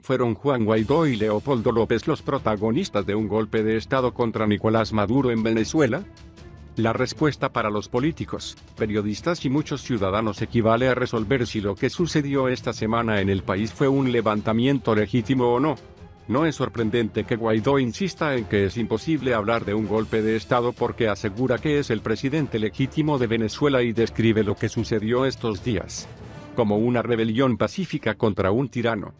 ¿Fueron Juan Guaidó y Leopoldo López los protagonistas de un golpe de Estado contra Nicolás Maduro en Venezuela? La respuesta para los políticos, periodistas y muchos ciudadanos equivale a resolver si lo que sucedió esta semana en el país fue un levantamiento legítimo o no. No es sorprendente que Guaidó insista en que es imposible hablar de un golpe de Estado porque asegura que es el presidente legítimo de Venezuela y describe lo que sucedió estos días como una rebelión pacífica contra un tirano.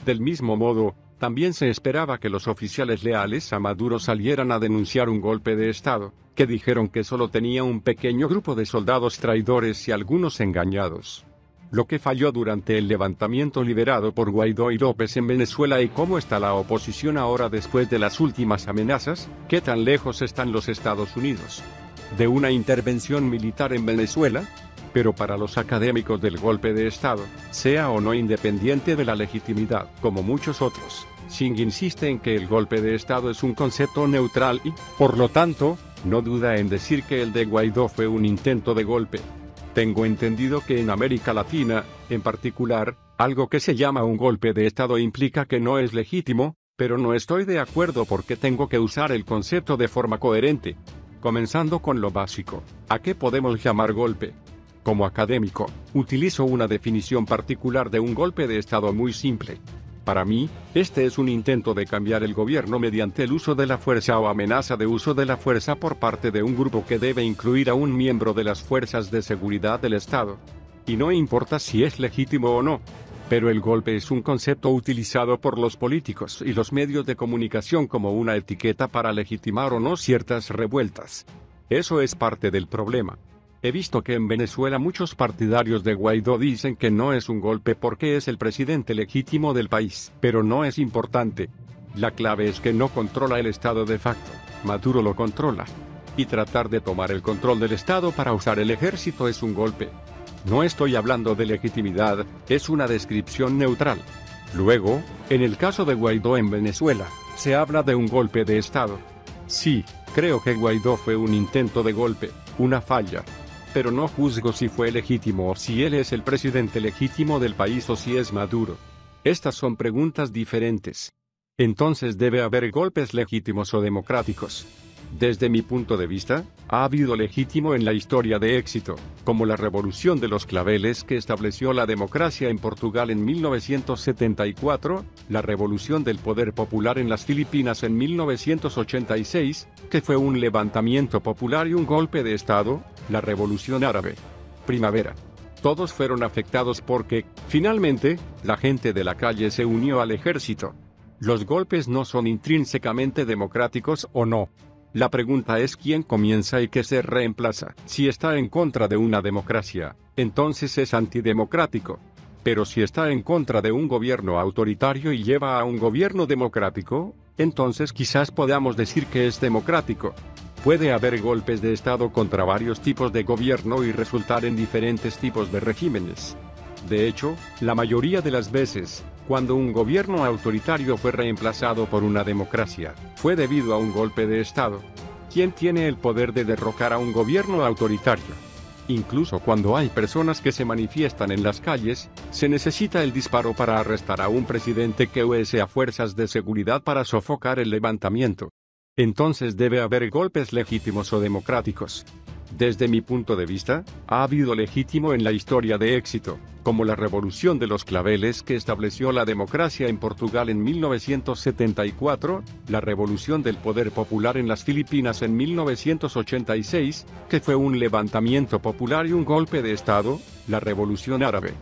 Del mismo modo, también se esperaba que los oficiales leales a Maduro salieran a denunciar un golpe de Estado, que dijeron que solo tenía un pequeño grupo de soldados traidores y algunos engañados. Lo que falló durante el levantamiento liderado por Guaidó y López en Venezuela y cómo está la oposición ahora después de las últimas amenazas, ¿qué tan lejos están los Estados Unidos de una intervención militar en Venezuela? Pero para los académicos del golpe de Estado, sea o no independiente de la legitimidad, como muchos otros, Singh insiste en que el golpe de Estado es un concepto neutral y, por lo tanto, no duda en decir que el de Guaidó fue un intento de golpe. Tengo entendido que en América Latina, en particular, algo que se llama un golpe de Estado implica que no es legítimo, pero no estoy de acuerdo porque tengo que usar el concepto de forma coherente. Comenzando con lo básico, ¿a qué podemos llamar golpe? Como académico, utilizo una definición particular de un golpe de Estado muy simple. Para mí, este es un intento de cambiar el gobierno mediante el uso de la fuerza o amenaza de uso de la fuerza por parte de un grupo que debe incluir a un miembro de las fuerzas de seguridad del Estado. Y no importa si es legítimo o no. Pero el golpe es un concepto utilizado por los políticos y los medios de comunicación como una etiqueta para legitimar o no ciertas revueltas. Eso es parte del problema. He visto que en Venezuela muchos partidarios de Guaidó dicen que no es un golpe porque es el presidente legítimo del país, pero no es importante. La clave es que no controla el Estado de facto, Maduro lo controla. Y tratar de tomar el control del Estado para usar el ejército es un golpe. No estoy hablando de legitimidad, es una descripción neutral. Luego, en el caso de Guaidó en Venezuela, se habla de un golpe de Estado. Sí, creo que Guaidó fue un intento de golpe, una falla. Pero no juzgo si fue legítimo o si él es el presidente legítimo del país o si es Maduro. Estas son preguntas diferentes. Entonces debe haber golpes legítimos o democráticos. Desde mi punto de vista, ha habido legítimo en la historia de éxito, como la Revolución de los Claveles que estableció la democracia en Portugal en 1974, la Revolución del Poder Popular en las Filipinas en 1986, que fue un levantamiento popular y un golpe de Estado, la Revolución Árabe. Primavera. Todos fueron afectados porque, finalmente, la gente de la calle se unió al ejército. Los golpes no son intrínsecamente democráticos o no. La pregunta es quién comienza y qué se reemplaza. Si está en contra de una democracia, entonces es antidemocrático. Pero si está en contra de un gobierno autoritario y lleva a un gobierno democrático, entonces quizás podamos decir que es democrático. Puede haber golpes de Estado contra varios tipos de gobierno y resultar en diferentes tipos de regímenes. De hecho, la mayoría de las veces, cuando un gobierno autoritario fue reemplazado por una democracia, fue debido a un golpe de Estado. ¿Quién tiene el poder de derrocar a un gobierno autoritario? Incluso cuando hay personas que se manifiestan en las calles, se necesita el disparo para arrestar a un presidente que use a fuerzas de seguridad para sofocar el levantamiento. Entonces debe haber golpes legítimos o democráticos. Desde mi punto de vista, ha habido legítimo en la historia de éxito, como la Revolución de los Claveles que estableció la democracia en Portugal en 1974, la Revolución del Poder Popular en las Filipinas en 1986, que fue un levantamiento popular y un golpe de Estado, la Revolución Árabe.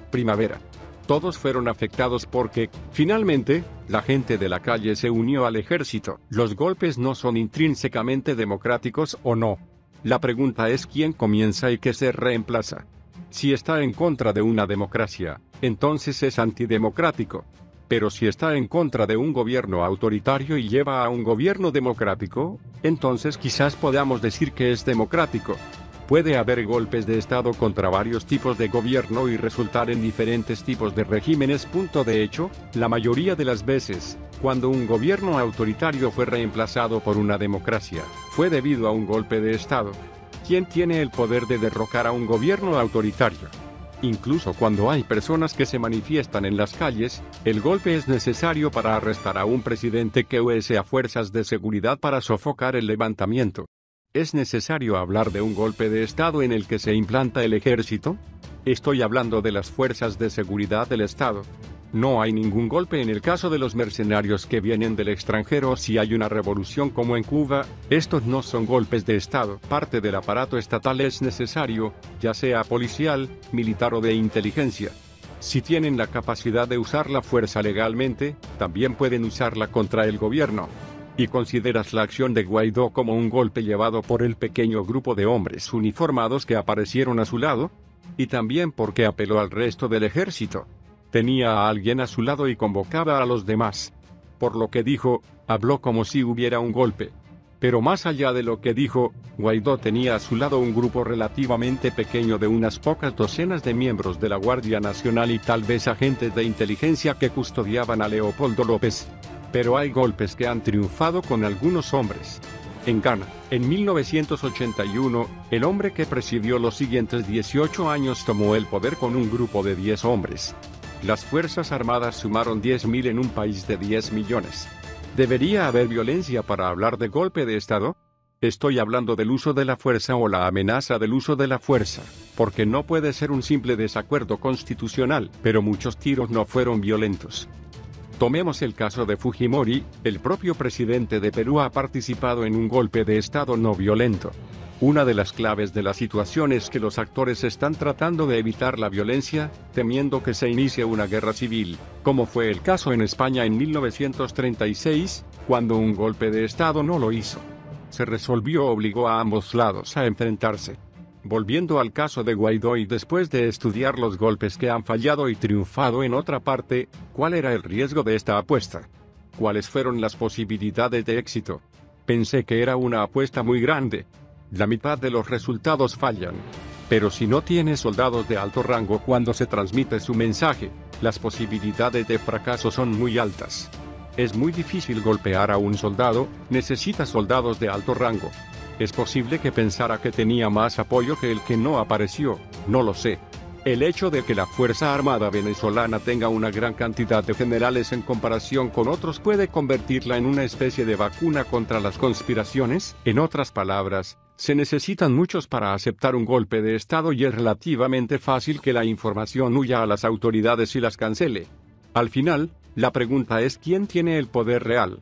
Primavera. Todos fueron afectados porque, finalmente, la gente de la calle se unió al ejército. Los golpes no son intrínsecamente democráticos o no. La pregunta es quién comienza y qué se reemplaza. Si está en contra de una democracia, entonces es antidemocrático. Pero si está en contra de un gobierno autoritario y lleva a un gobierno democrático, entonces quizás podamos decir que es democrático. Puede haber golpes de Estado contra varios tipos de gobierno y resultar en diferentes tipos de regímenes. De hecho, la mayoría de las veces, cuando un gobierno autoritario fue reemplazado por una democracia, fue debido a un golpe de Estado. ¿Quién tiene el poder de derrocar a un gobierno autoritario? Incluso cuando hay personas que se manifiestan en las calles, el golpe es necesario para arrestar a un presidente que use a fuerzas de seguridad para sofocar el levantamiento. ¿Es necesario hablar de un golpe de Estado en el que se implanta el ejército? Estoy hablando de las fuerzas de seguridad del Estado. No hay ningún golpe en el caso de los mercenarios que vienen del extranjero. Si hay una revolución como en Cuba, estos no son golpes de Estado. Parte del aparato estatal es necesario, ya sea policial, militar o de inteligencia. Si tienen la capacidad de usar la fuerza legalmente, también pueden usarla contra el gobierno. ¿Y consideras la acción de Guaidó como un golpe llevado por el pequeño grupo de hombres uniformados que aparecieron a su lado? Y también porque apeló al resto del ejército. Tenía a alguien a su lado y convocaba a los demás. Por lo que dijo, habló como si hubiera un golpe. Pero más allá de lo que dijo, Guaidó tenía a su lado un grupo relativamente pequeño de unas pocas docenas de miembros de la Guardia Nacional y tal vez agentes de inteligencia que custodiaban a Leopoldo López. Pero hay golpes que han triunfado con algunos hombres. En Ghana, en 1981, el hombre que presidió los siguientes 18 años tomó el poder con un grupo de 10 hombres. Las Fuerzas Armadas sumaron 10.000 en un país de 10 millones. ¿Debería haber violencia para hablar de golpe de Estado? Estoy hablando del uso de la fuerza o la amenaza del uso de la fuerza, porque no puede ser un simple desacuerdo constitucional, pero muchos tiros no fueron violentos. Tomemos el caso de Fujimori. El propio presidente de Perú ha participado en un golpe de Estado no violento. Una de las claves de la situación es que los actores están tratando de evitar la violencia, temiendo que se inicie una guerra civil, como fue el caso en España en 1936, cuando un golpe de Estado no lo hizo. Se resolvió, obligó a ambos lados a enfrentarse. Volviendo al caso de Guaidó y después de estudiar los golpes que han fallado y triunfado en otra parte, ¿cuál era el riesgo de esta apuesta? ¿Cuáles fueron las posibilidades de éxito? Pensé que era una apuesta muy grande. La mitad de los resultados fallan. Pero si no tiene soldados de alto rango cuando se transmite su mensaje, las posibilidades de fracaso son muy altas. Es muy difícil golpear a un soldado, necesita soldados de alto rango. Es posible que pensara que tenía más apoyo que el que no apareció, no lo sé. El hecho de que la Fuerza Armada venezolana tenga una gran cantidad de generales en comparación con otros puede convertirla en una especie de vacuna contra las conspiraciones. En otras palabras, se necesitan muchos para aceptar un golpe de Estado y es relativamente fácil que la información huya a las autoridades y las cancele. Al final, la pregunta es ¿quién tiene el poder real?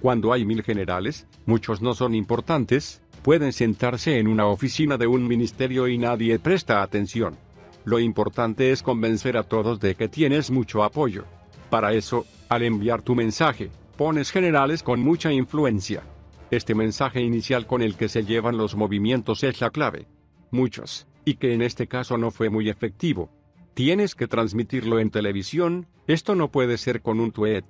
Cuando hay 1000 generales, muchos no son importantes, pueden sentarse en una oficina de un ministerio y nadie presta atención. Lo importante es convencer a todos de que tienes mucho apoyo. Para eso, al enviar tu mensaje, pones generales con mucha influencia. Este mensaje inicial con el que se llevan los movimientos es la clave. Muchos, y que en este caso no fue muy efectivo. Tienes que transmitirlo en televisión, esto no puede ser con un tweet.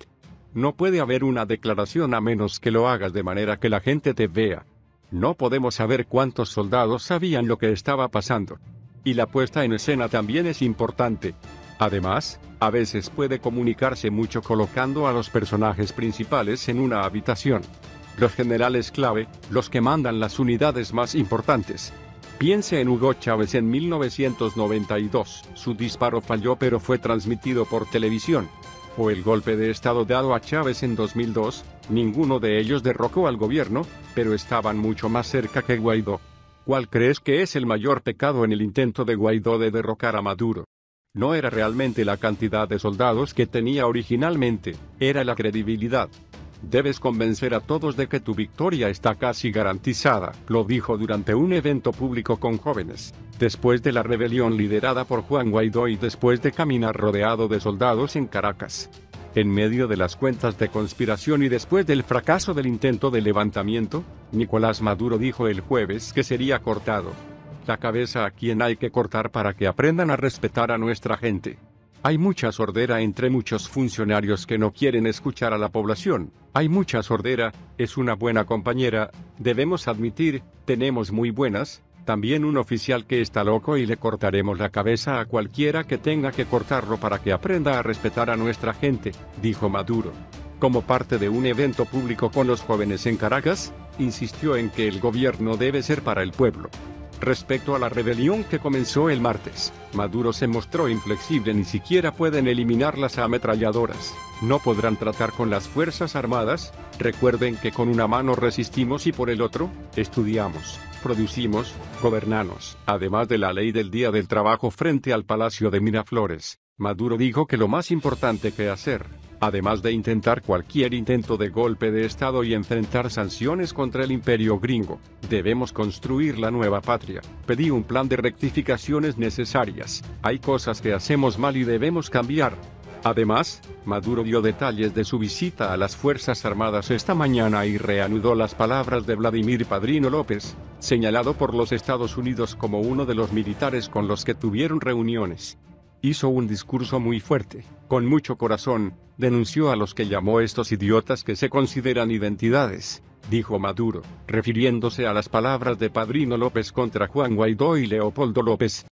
No puede haber una declaración a menos que lo hagas de manera que la gente te vea. No podemos saber cuántos soldados sabían lo que estaba pasando. Y la puesta en escena también es importante. Además, a veces puede comunicarse mucho colocando a los personajes principales en una habitación. Los generales clave, los que mandan las unidades más importantes. Piense en Hugo Chávez en 1992, su disparo falló pero fue transmitido por televisión. O el golpe de Estado dado a Chávez en 2002, ninguno de ellos derrocó al gobierno, pero estaban mucho más cerca que Guaidó. ¿Cuál crees que es el mayor pecado en el intento de Guaidó de derrocar a Maduro? No era realmente la cantidad de soldados que tenía originalmente, era la credibilidad. Debes convencer a todos de que tu victoria está casi garantizada, lo dijo durante un evento público con jóvenes, después de la rebelión liderada por Juan Guaidó y después de caminar rodeado de soldados en Caracas. En medio de las cuentas de conspiración y después del fracaso del intento de levantamiento, Nicolás Maduro dijo el jueves que sería cortado la cabeza a quien hay que cortar para que aprendan a respetar a nuestra gente. Hay mucha sordera entre muchos funcionarios que no quieren escuchar a la población. Hay mucha sordera, es una buena compañera, debemos admitir, tenemos muy buenas. También un oficial que está loco y le cortaremos la cabeza a cualquiera que tenga que cortarlo para que aprenda a respetar a nuestra gente, dijo Maduro. Como parte de un evento público con los jóvenes en Caracas, insistió en que el gobierno debe ser para el pueblo. Respecto a la rebelión que comenzó el martes, Maduro se mostró inflexible. Ni siquiera pueden eliminar las ametralladoras. No podrán tratar con las Fuerzas Armadas. Recuerden que con una mano resistimos y por el otro, estudiamos, producimos, gobernamos. Además de la ley del Día del Trabajo frente al Palacio de Miraflores, Maduro dijo que lo más importante que hacer, además de intentar cualquier intento de golpe de Estado y enfrentar sanciones contra el imperio gringo, debemos construir la nueva patria. Pedí un plan de rectificaciones necesarias. Hay cosas que hacemos mal y debemos cambiar. Además, Maduro dio detalles de su visita a las Fuerzas Armadas esta mañana y reanudó las palabras de Vladimir Padrino López, señalado por los Estados Unidos como uno de los militares con los que tuvieron reuniones. Hizo un discurso muy fuerte, con mucho corazón, denunció a los que llamó estos idiotas que se consideran identidades, dijo Maduro, refiriéndose a las palabras de Padrino López contra Juan Guaidó y Leopoldo López.